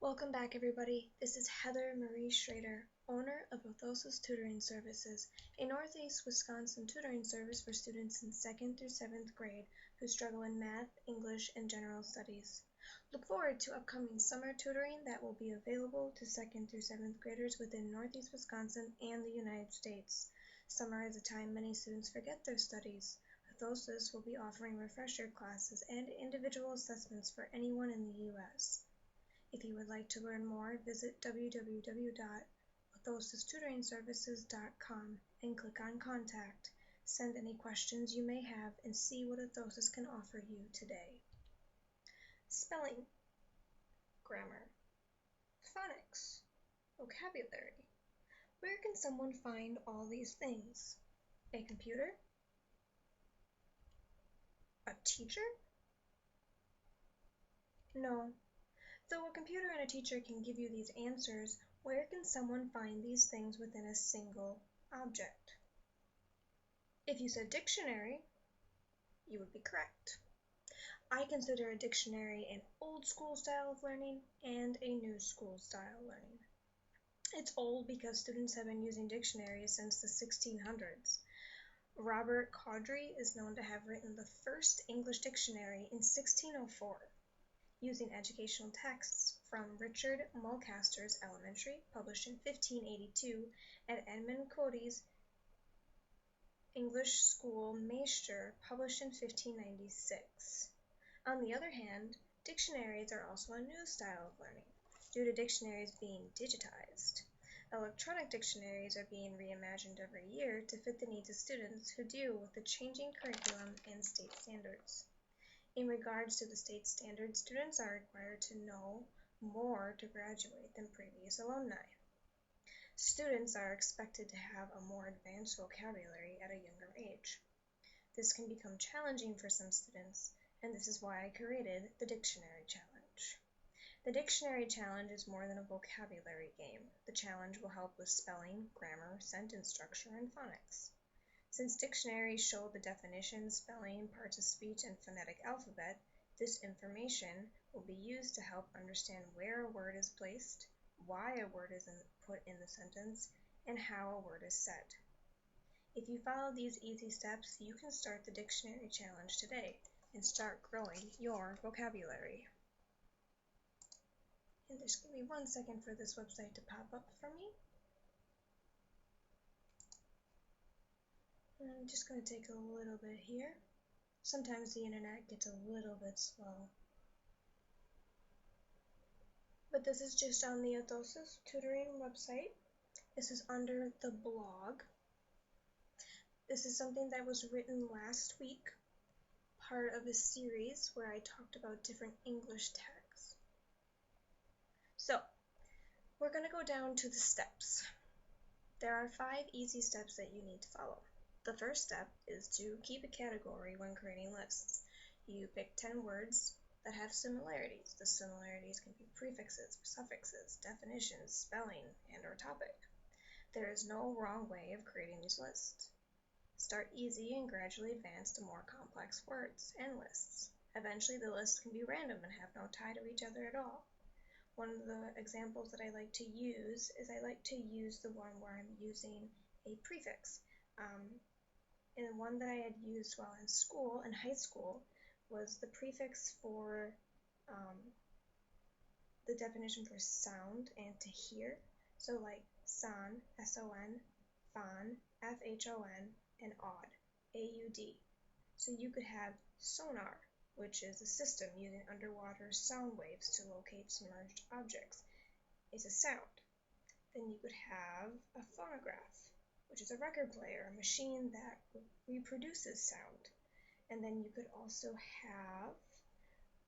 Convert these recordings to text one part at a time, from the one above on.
Welcome back, everybody. This is Heather Marie Schrader, owner of Untitled Tutoring Services, a Northeast Wisconsin tutoring service for students in 2nd through 7th grade who struggle in math, English, and general studies. Look forward to upcoming summer tutoring that will be available to 2nd through 7th graders within Northeast Wisconsin and the United States. Summer is a time many students forget their studies. Orthosis will be offering refresher classes and individual assessments for anyone in the U.S. If you would like to learn more, visit www.orthosistutoringservices.com and click on Contact. Send any questions you may have and see what Orthosis can offer you today. Spelling, grammar, phonics, vocabulary. Where can someone find all these things? A computer? A teacher? No. Though a computer and a teacher can give you these answers, where can someone find these things within a single object? If you said dictionary, you would be correct. I consider a dictionary an old school style of learning and a new school style learning. It's old because students have been using dictionaries since the 1600s. Robert Cowdery is known to have written the first English dictionary in 1604. Using educational texts from Richard Mulcaster's Elementary, published in 1582, and Edmund Cody's English School Meister, published in 1596. On the other hand, dictionaries are also a new style of learning, due to dictionaries being digitized. Electronic dictionaries are being reimagined every year to fit the needs of students who deal with the changing curriculum and state standards. In regards to the state standards, students are required to know more to graduate than previous alumni. Students are expected to have a more advanced vocabulary at a younger age. This can become challenging for some students, and this is why I created the Dictionary Challenge. The Dictionary Challenge is more than a vocabulary game. The challenge will help with spelling, grammar, sentence structure, and phonics. Since dictionaries show the definition, spelling, parts of speech, and phonetic alphabet, this information will be used to help understand where a word is placed, why a word is put in the sentence, and how a word is said. If you follow these easy steps, you can start the Dictionary Challenge today and start growing your vocabulary. And just give me 1 second for this website to pop up for me. I'm just going to take a little bit here. Sometimes the internet gets a little bit slow. But this is just on the Orthosis Tutoring website. This is under the blog. This is something that was written last week, part of a series where I talked about different English tags. So, we're going to go down to the steps. There are 5 easy steps that you need to follow. The first step is to keep a category when creating lists. You pick 10 words that have similarities. The similarities can be prefixes, suffixes, definitions, spelling, and/or topic. There is no wrong way of creating these lists. Start easy and gradually advance to more complex words and lists. Eventually the list can be random and have no tie to each other at all. One of the examples that I like to use is I like to use the one where I'm using a prefix. And one that I had used while in school, in high school, was the prefix for the definition for sound and to hear. So like son, S-O-N, phon, F-H-O-N, and odd, A-U-D. So you could have sonar, which is a system using underwater sound waves to locate submerged objects. It's a sound. Then you could have a phonograph, which is a record player, a machine that reproduces sound. And then you could also have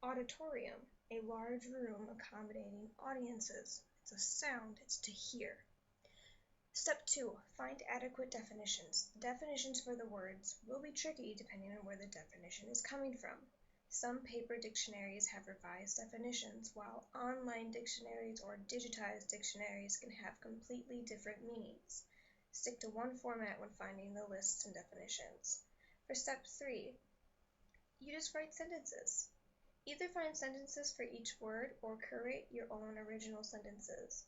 auditorium, a large room accommodating audiences. It's a sound, it's to hear. Step 2, find adequate definitions. The definitions for the words will be tricky depending on where the definition is coming from. Some paper dictionaries have revised definitions, while online dictionaries or digitized dictionaries can have completely different meanings. Stick to one format when finding the lists and definitions. For step 3, you just write sentences. Either find sentences for each word or create your own original sentences.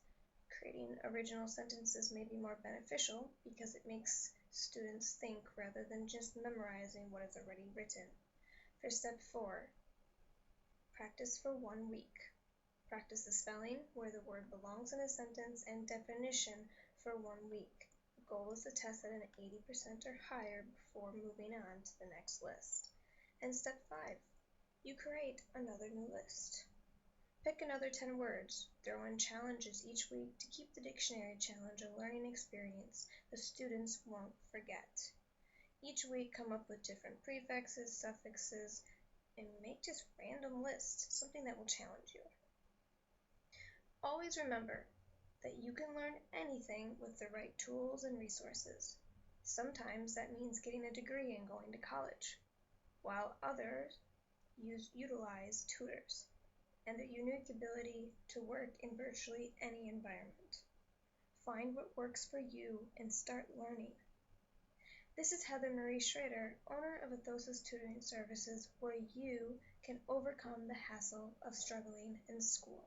Creating original sentences may be more beneficial because it makes students think rather than just memorizing what is already written. For step 4, practice for 1 week. Practice the spelling, where the word belongs in a sentence, and definition for 1 week. The goal is to test at an 80% or higher before moving on to the next list. And step 5, you create another new list. Pick another 10 words. Throw in challenges each week to keep the dictionary challenge a learning experience the students won't forget. Each week come up with different prefixes, suffixes, and make just random lists, something that will challenge you. Always remember that you can learn anything with the right tools and resources. Sometimes that means getting a degree and going to college, while others utilize tutors and their unique ability to work in virtually any environment. Find what works for you and start learning. This is Heather Marie Schrader, owner of Athosis Tutoring Services, where you can overcome the hassle of struggling in school.